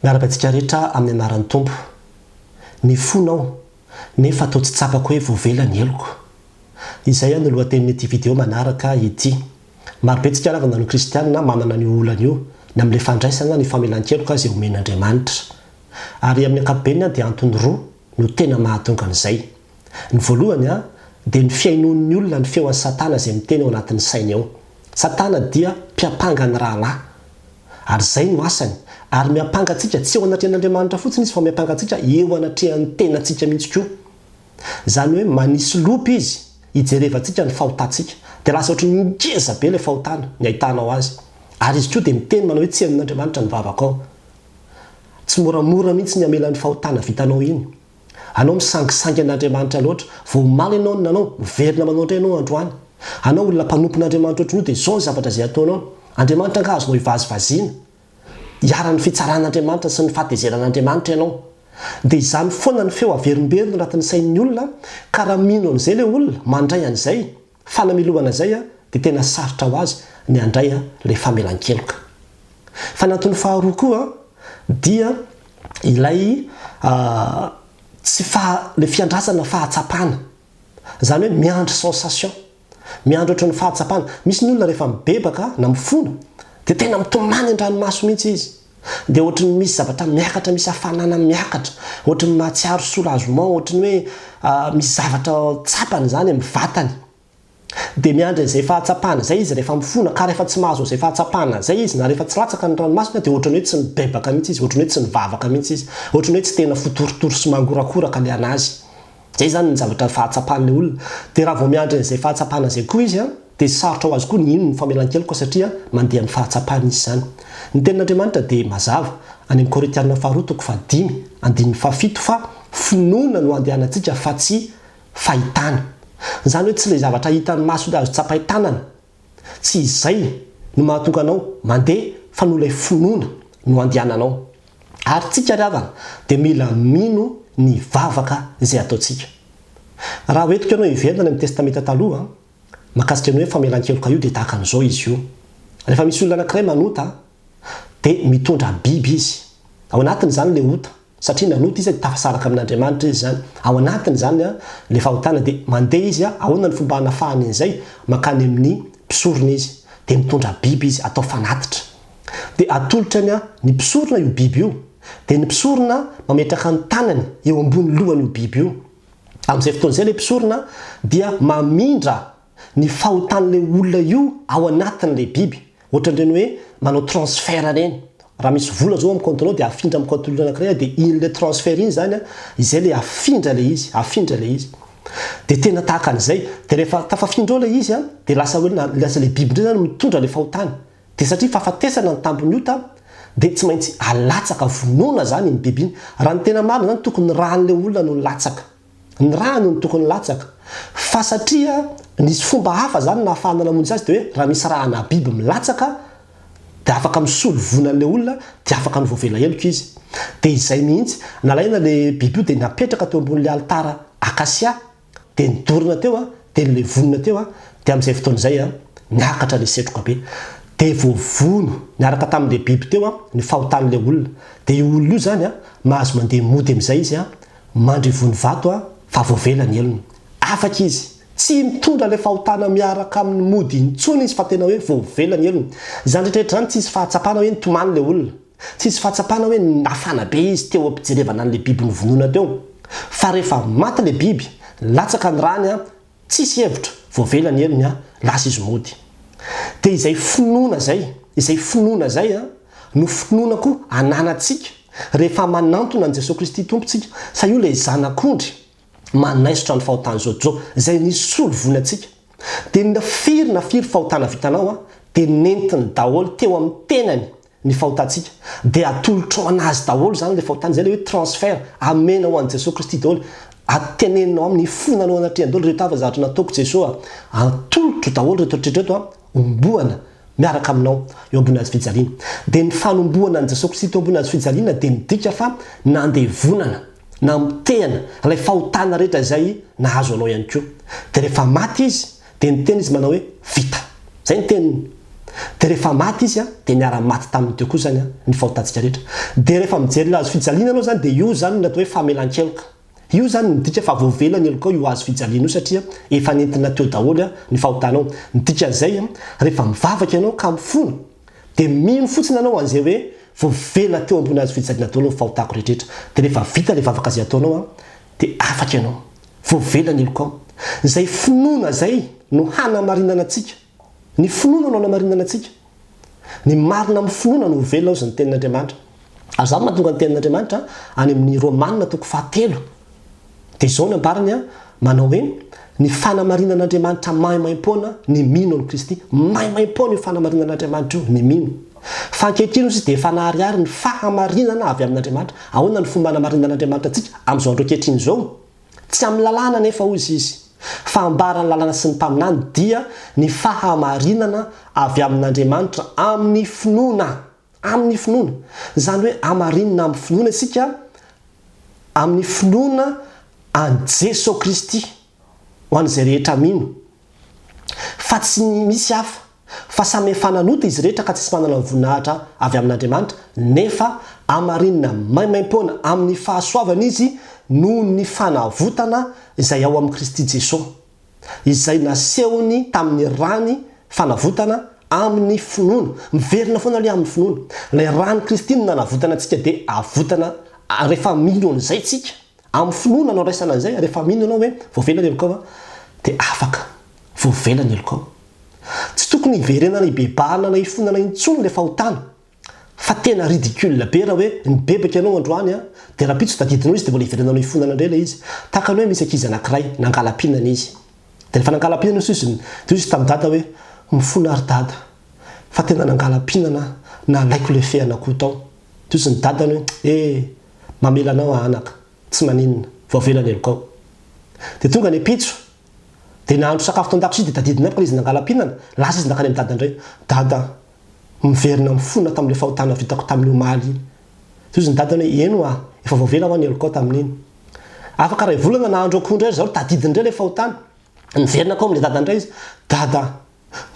Miarabantsika rehetra amin'ny anaran'ny Tompo. Ny fonao nefa atao tsy tsapako hoe voavela ny eloko. Izay no lohatenin'ity video manaraka ity. Marobe tsika ravana no kristianina manana ny olana io ny amin'ilay fandraisana ny famelan-keloka izay omen'Andriamanitra. Ary amin'ny ankapobeny dia antony roa no tena mahatonga an'izay. Ny voalohany dia ny fiainon'ny olona ny feon'ny Satana izay miteny ao anatin'ny sainy ao. Satana dia mpiapanga ny rahalahy. Ary zay no asany. Ary miapanga antsika tsy eo anatrehan'Andriamanitra fotsiny izy fa miapanga antsika eo anatrehan'ny tenantsika mihitsy koa. Zany hoe manisy lopy izy hijerevantsika ny fahotantsika. Dia lasa ohatry ny ngeza be ilay fahotana ny ahitanao azy. Ary izy koa dia miteny manao hoe tsy amin'Andriamanitra ny vavaka ao. Tsy moramora mihitsy ny hamelan'ny fahotana vitanao iny. Anao misangisangy an'Andriamanitra loatra, vao maly ianao ny nanao, miverina manao indray ianao androany. Anao olona mpanompon'Andriamanitra ohatry ny dia izao ny zavatra izay ataonao. Andriamanitra nga azonao hivazivaziana. Hiara-ny fitsaran'Andriamanitra sy ny fahatezeran'Andriamanitra ianao. Dia izany foana ny feo averimberina anatin'ny sain'ny olona, ka raha mino an'izay ilay olona mandray an'izay, fanamelohana izay dia tena sarotra ho azy ny handray ilay famelan-keloka. Fa ny antony faharoa koa dia ilay ilay fiandrasana fahatsapana. Izany hoe miandry sensation, miandry ohatran'ny fahatsapana. Misy ny olona rehefa mibebaka na mifona dia tena mitomany an-dranomaso mihitsy izy. Dia ohatry ny misy zavatra miakatra, misy hafanana miakatra, ohatry ny mahatsiaro soulagement, ohatry ny hoe misy zavatra tsapany izany amin'ny vatany. Dia miandry izay fahatsapana izay izy rehefa mifona, ka rehefa tsy mahazo izay fahatsapana izay izy, na rehefa tsy latsaka ny ranomasina dia ohatry ny hoe tsy mibebaka mihitsy izy, ohatry ny hoe tsy mivavaka mihitsy izy, ohatry ny hoe tsy tena fotorotoro sy mangorakoraka ilay anazy. Zay zany ny zavatra fahatsapan'ilay olona. Dia raha vao miandry izay fahatsapana izay koa izy dia sarotra ho azy koa ny inona ny famelan-keloka satria mandeha amin'ny fahatsapana izy zany. Ny tenin'Andriamanitra dia mazava any amin'ny Korintiana faharoa toko 5:7 fa finoana no andehanantsika fa tsy fahitana. Izany hoe tsy ilay zavatra hitan'ny maso dia azo tsapahitànana. Tsy izay no mahatonga anao mandeha fa no ilay finoana no andehananao. Ary tsika ravana dia mila mino ny vavaka izay ataontsika. Raha hoentiko ianao hiverina amin'ny testamenta taloha mahakasika ny hoe famelan-keloka io dia tahaka an'izao izy io. Rehefa misy olona anankiray manota dia mitondra biby izy. Ao anatiny izany ilay ota. Satria nanota izy dia tafasaraka amin'Andriamanitra izy zany. Ao anatiny izany ilay fahotana dia mandeha izy ahoana ny fomba hanafahany izay mankany amin'ny mpisorona izy. Dia mitondra biby izy atao fanatitra. Dia atolotrany ny mpisorona io biby io. Dia ny mpisorona mametraka ny tanany eo ambony lohan'io biby io. Amin'izay fotoan'izay ilay mpisorona dia mamindra ny fahotan'ilay olona io ao anatin'ilay biby. Ohatran'ireny hoe manao transfert reny. Raha misy vola zao amin'ny compte-nao dia afindra amin'ny compte olona anankiray dia in'ilay transfert iny zany izay ilay afindra ilay izy, afindra ilay izy. Dia tena tahaka an'izay. Dia rehefa tafafindra ao ilay izy dia lasa ilay biby indray zany mitondra ilay fahotana. Dia satria fahafatesana ny tambony ota dia tsy maintsy alatsaka vonoana zany ny biby iny. Raha ny tena marina zany tokony rahan'ilay olona no latsaka. Ny rahany no tokony latsaka. Fa satria nisy fomba hafa zany nahafahana namonjy azy dia hoe raha misy rahana biby milatsaka dia afaka misolo vonan'ilay olona dia afaka ny voavela heloka izy. Dia izay mihitsy nalaina ilay biby io dia napetraka teo ambonin'ilay altara akasia dia nidorina teo dia nilay vonona teo dia amin'izay fotoan'izay niakatra ilay setroka be. Dia voavono niaraka tamin'ilay biby teo ny fahotan'ilay olona. Dia io olona io zany mahazo mandeha mody amin'izay izy mandry vony vato fa voavela ny elony. Afaka izy. Tsy mitondra ilay fahotana miaraka amin'ny mody intsony izy fa tena hoe voavela ny elony. Izany rehetrarehetra zany tsy isy fahatsapana hoe nitomany ilay olona. Tsy isy fahatsapana hoe nafana be izy teo ampijerevana an'ilay biby novonoana teo. Fa rehefa maty ilay biby, latsaka ny rany tsy isy hevitra, voavela ny elony lasa izy mody. Dia izay finoana zay no finoana koa ananantsika rehefa manantona an' Jesosy Kristy tompontsika sa io ilay zanak'ondry manaisotra ny fahotana zao izay nisolo vonantsika. Dia nafiry fahotana vitanao dia nentiny daholo teo amin'ny tenany ny fahotantsika. Dia atolotra anazy daholo zany ilay fahotana izay ilay hoe transfert amenao an' Jesosy Kristy daholo. Ateneninao amin'ny fonanao anatrehan'ny daholo rehetra avy zavatra nataoko Jesosy atolotro daholo reto omboana miaraka aminao eo ambony hazo fijaliana. Dia ny fanomboana an' Jesosy Kristy eo ambony hazo fijaliana dia midika fa nandevonana na mitehana ilay fahotana rehetra izay nahazo anao ihany koa. Dia rehefa maty izy dia ny teny izy manao hoe vita. Zay ny teniny. dia rehefa maty izy a dia niara-maty tamin'ny teo koa zany a ny fahotantsika rehetra. Dia rehefa mijery lazo fijaliana anao zany dia io zany natao hoe famelan-keloka. Io zany midika fa voavelany elo koa io azo fijaliana io satria efa nentina teo daholo ny fahotanao. Midika an'izay rehefa mivavaka ianao ka mifona dia mino fotsiny anao an'izay hoe voavela teo ambony azo fijaliana daholo ny fahotako rehetra. Dia rehefa vita ilay vavaka izay ataonao dia afaka ianao voavelany elo koa. Izay finoana zay no hanamarinana antsika. Ny finoana no hanamarinana antsika. Ny marina amin'ny finoana no velona ao izany tenin'Andriamanitra. Ary zany mahatonga ny tenin'Andriamanitra any amin'ny Romanina 7 dia izao ny ambarany manao hoe ny fanamarinan'Andriamanitra maimaimpona ny mino ny Kristy. Maimaimpona io fanamarinan'Andriamanitra io ny mino. Fa ankehitriny izy dia efa naharihary ny fahamarinana avy amin'Andriamanitra. Ahoana ny fomba hanamarinan'Andriamanitra antsika amin'izao andro ankehitriny izao? Tsy amin'ny lalàna nefa hozy izy. Fa ambarany lalàna sy ny mpaminany dia ny fahamarinana avy amin'Andriamanitra amin'ny finoana. Amin'ny finoana. Zany hoe hamarinana amin'ny finoana isika amin'ny finoana an Jesosy Kristy ho an'izay rehetra mino. Fa tsy misy hafa fa samy efananota izy rehetra ka tsy manana voninahitra avy amin'Andriamanitra nefa hamarinana maimaimpona amin'ny fahasoavana izy noho ny fanavotana izay ao amin'ny Kristy Jesosy. Izay nasehony tamin'ny rany fanavotana amin'ny finoana. Miverina foana ilay amin'ny finoana. Ilay rany Kristy no nanavotana antsika dia avotana rehefa mino an'izay tsika. Amin'ny finoana no raisana an'izay rehefa mino anao hoe voavelany elo koa dia afaka voavelany elo koa. Tsy tokony hiverenana hibebahana na hifonana intsony ilay fahotana. Fa tena ridicule be raha hoe nibebaka ianao androany dia raha pitso tadidinao izy dia mbola hiverenanao hifonana indray ilay izy. Tahaka ny hoe misy ankizy anankiray nangalam-pihinana izy. Dia rehefa nangalam-pihinana izy tamin'ny dada hoe mifona ary dada. Fa tena nangalam-pihinana na alaiko ilay feanako tao. Dia izy ny dadany hoe mamela anao anaka. Tsy maninona voavelany elo koa. Dia tonga ny pitso dia nahandro sakafo tao an-dakozia dia tadidiny aby izy nangalam-pihinana. Lasa izy nakany amin'ny dada indray. Dada miverina mifona tamin'ilay fahotana vitako tamin'ny omaly iny. Dia izy ny dadany hoe eno efa voavela ho any elo koa tamin'iny. Afaka raha volana nahandro akoho indray zao tadidiny indray ilay fahotana. Miverina koa amin'ilay dada indray izy. Dada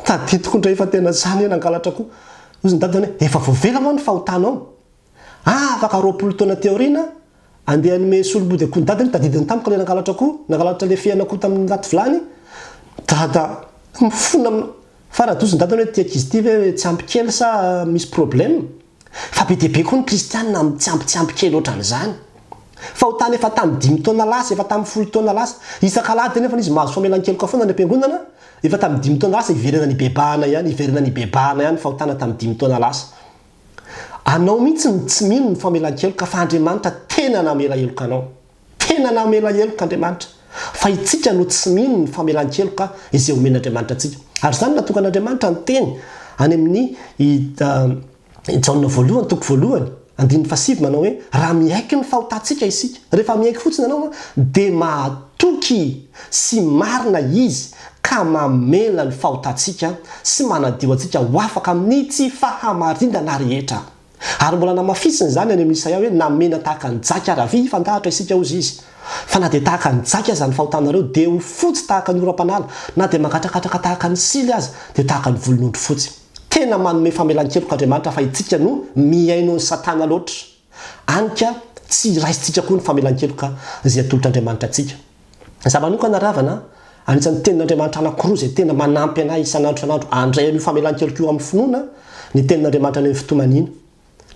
tadidiko indray fa tena zany nangalatra akoho. Izy ny dadany hoe efa voavela moa ny fahotanao. Afaka 20 taona teoriana andeha hanome solobody akoho. Ny dadany tadidiny tamiko ilay nangalatra akoho. Nangalatra ilay fianako tamin'ny laty vilany. Dada mifona amina. Fa raha dozy ny dadany hoe tiako izy ity hoe tsy ampy kely sa misy problème. Fa be dia be koa ny kristianina tsy ampy kely ohatran'izany. Fahotana efa tamin'ny 5 taona lasa, efa tamin'ny 10 taona lasa. Isan-kalady nefa izy mahazo famelan-keloka foana ny am-piangonana. Efa tamin'ny 5 taona lasa hiverena ny bebahana ihany, hiverena ny bebahana ihany fahotana tamin'ny 5 taona lasa. Anao mihitsy tsy mino ny famelan-keloka fa Andriamanitra tena namela heloka anao. Tena namela heloka Andriamanitra. Fa itsika no tsy mino ny famelan-keloka izay omen'Andriamanitra antsika. Ary zany natonga n'Andriamanitra ny teny any amin'ny Jaona 1:1 manao hoe raha miaiky ny fahotantsika isika. Rehefa miaiky fotsiny ianao dia mahatoky sy marina izy ka mamela ny fahotantsika sy manadio antsika ho afaka amin'ny tsy fahamarinana rehetra. Ary mbola namafisiny zany any amin'ny Isaia hoe namena tahaka ny jaka rahavy fantahatra isika ozy izy. Fa na dia tahaka ny jaka aza ny fahotanareo dia ho fotsy tahaka ny oram-panala, na dia mangatrakatraka tahaka ny sily aza dia tahaka ny volon'ondry fotsy. Tena manome famelan-keloka Andriamanitra fa itsika no miaino ny satana loatra. Anika tsy raisitsika koa ny famelan-keloka izay atolotr'Andriamanitra antsika. Zamanokana ravana anisan'ny tenin'Andriamanitra anankiroa izay tena manampy anahy isan'andro isan'andro andray an'io famelan-keloka io amin'ny finoana ny tenin'Andriamanitra ny fitomanina.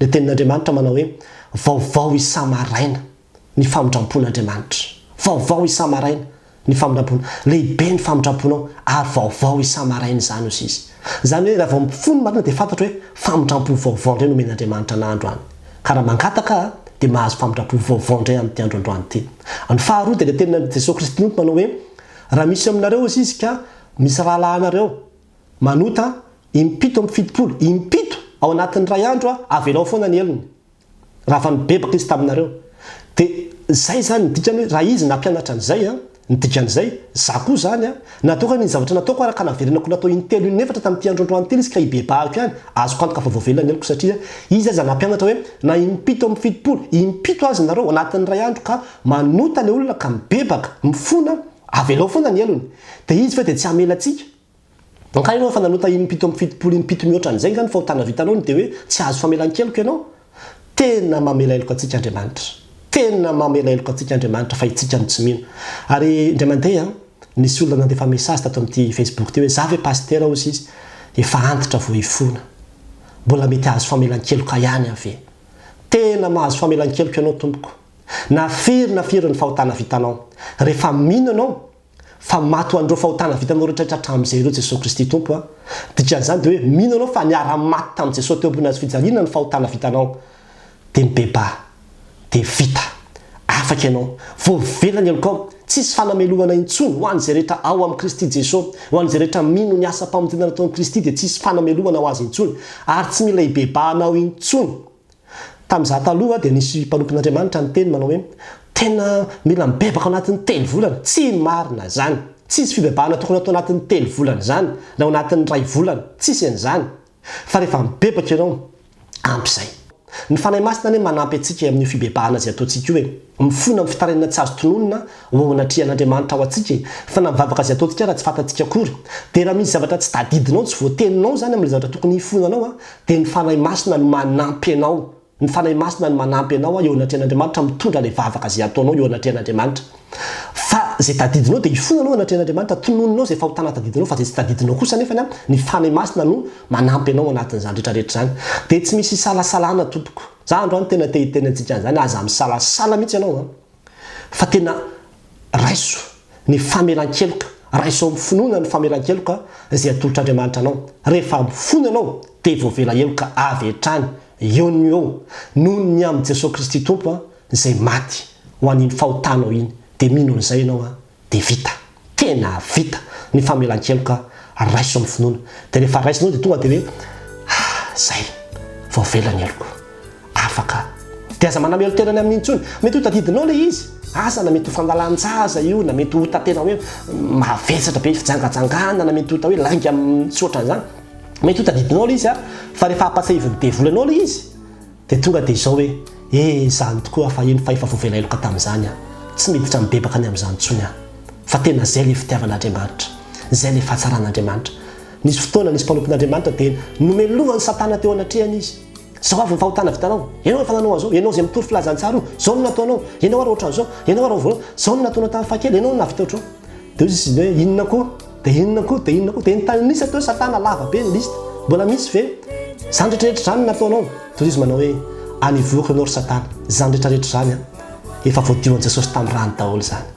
Ilay tenin'Andriamanitra manao hoe vaovao isa-maraina ny famindrampon'Andriamanitra. Vaovao isa-maraina ny famindrampoana. Lehibe ny famindramponao ary vaovao isa-maraina izany ozy izy. Zany hoe raha vao mifono marina dia fantatra hoe famindrampo vaovao indray no omen'Andriamanitra n'andro any. Ka raha mangataka dia mahazo famindrampo vaovao indray amin'ity andro androany ity. Ny faharoa dia ilay tenin'i Jesosy Kristy nonto manao hoe raha misy aminareo izy izy ka misy rahalahinareo manota impito amin'ny fitopolo, impito ao anatin'ny ray andro avelao foana ny elony. Raha fa nibebaka izy taminareo. Dia zay zany ny dikany raha izy nampianatra an'izay ny dikan'izay za koa zany nataoko ny zavatra nataoko araka naverenako natao intelo inefatra tamin'ity andro androany telo izy ka hibebahako ihany azoko antoka fa voavelany eloko satria izy aza nampianatra hoe na impito amin'ny fitopolo, impito azy nareo anatin'ny ray andro ka manota le olona ka mibebaka mifona avelao foana ny elony. Dia izy fa dia tsy hamela antsika. Anka ianao fa nanota impito amin'ny fitopolo impito mihoatra an'izay zany fahotana vitanao dia hoe tsy azo famelan-keloko ianao. Tena mamela eloko antsika Andriamanitra. Tena mamela eloko antsika Andriamanitra fa itsika no tsy mino. Ary indray mandeha nisy olona nandefa message tato amin'ity Facebook teo hoe za ve pasteur hozy izy efa antitra vao ifona. Mbola mety azo famelan-keloka ihany ave. Tena mahazo famelan-keloka ianao tompoko. Na firy ny fahotana vitanao. Rehefa mino ianao fa mato andreo fahotana vitanao rehetra hatramin'izay ireo Jesosy Kristy tompo a. Dikan'izany dia hoe mino ianao fa niara-maty tamin'i Jesosy teo ambony hazo fijaliana ny fahotana vitanao. Dia mibeba, dia vita. Afaka ianao. Voavelany elokao. Tsisy fanamelohana intsony ho an'izay rehetra ao amin'ny Kristy Jesosy, ho an'izay rehetra mino ny asa mpamonjena nataon'i Kristy dia tsisy fanamelohana ho azy intsony. Ary tsy mila hibebahanao intsony. Tamin'izaho taloha dia nisy mpanompon'Andriamanitra ny teny manao hoe tena mila mibebaka ao anatin'ny 3 volana. Tsy marina zany. Tsisy fibebahana tokony atao anatin'ny 3 volana zany, na ao anatin'ny 2 volana. Tsisy an'izany. Fa rehefa mibebaka ianao, ampy izay. Ny fanahy masina hoe manampy antsika amin'ny fibebahana izay ataontsika hoe mifona amin'ny fitarenana tsy azo tononona ho anatrihan'Andriamanitra ao antsika fa na mivavaka izay ataontsika raha tsy fantatsika akory. Dia raha misy zavatra tsy tadidinao tsy voateninao zany amin'ilay zavatra tokony hifonanao dia ny fanahy masina no manampy anao. Ny fanahy masina no manampy anao eo anatrihan'Andriamanitra mitondra ilay vavaka izay ataonao eo anatrihan'Andriamanitra. Fa zay tadidinao dia hifonanao anatrihan'Andriamanitra, tononinao zay fahotana tadidinao fa zay tsy tadidinao kosa nefa ny fanahy masina no manampy anao anatin'izany rehetrarehetra zany. Dia tsy misy salasalana tompoko. Za androany tena tenantsika an'izany aza misalasala mihitsy ianao. Fa tena raiso ny famelan-keloka, raiso amin'ny finoana ny famelan-keloka izay atolotr'Andriamanitra anao. Rehefa mifona ianao dia voavela eloka avy hatrany. Eo ny eo noho ny amin'ny Jesosy Kristy tompo izay maty ho an'iny fahotanao iny. Dia mino an'izay ianao dia vita. Tena vita ny famelan-keloka raiso amin'ny finoana. Dia rehefa raisinao dia tonga dia hoe zay voavela ny eloko. Afaka. Dia aza manamelo tenany amin'ny intsony. Mety ho tadidinao ilay izy. Asa na mety ho fandalan-jaza io, na mety ho tena hoe mavesatra be fijangajangana, na mety ho hoe langa amin'ny tsotra zany. Mety ho tadidinao ilay izy fa rehefa apatsahiviny devolanao ilay izy dia tonga dia izao hoe zany tokoa fa iny fa efa voavela eloka tamin'izany tsy miditra mibebaka any amin'izany intsony fa tena zay ilay fitiavan'Andriamanitra, zay ilay fahatsaraan'Andriamanitra. Nisy fotoana nisy mpanompon'Andriamanitra dia nomelovany Satana teo anatrehany izy. Zao avy ny fahotana vitanao. Ianao efa nanao an'izao, ianao izay mitory filazantsara io, zao no nataonao, ianao ary ohatran'izao, ianao ary voalao, zao no nataonao tamin'ny fakely, ianao no navita ohatrao. Dia izy hoe inona koa, dia inona koa, dia inona koa, dia nitanisa teo Satana lava be ny lista. Mbola misy ve? Zany rehetrarehetra zany nataonao. Dia izy manao hoe anivoaka ianao ry Satana. Zany rehetrarehetra zany efa voadion'i Jesosy tamin'ny rano daholo zany.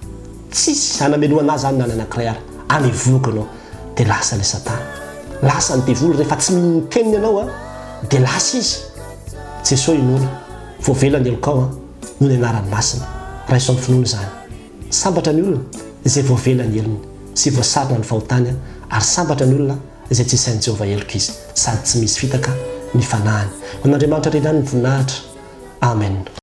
Tsisy anamelohana azy zany na anankiray ary. Anivoaka ianao dia lasa ilay Satana. Lasa ny devoly rehefa tsy mino ny teniny ianao dia lasa izy. Jesosy inoana voavela ny elokao noho ny anarany masina. Raiso amin'ny finoana zany. Sambatra ny olona izay voavela ny elony sy voasarona ny fahotany ary sambatra ny olona izay tsy sain'i Jehovah eloko izy sady tsy misy fitaka ny fanahiny. Ho an'Andriamanitra renany ny voninahitra. Amen.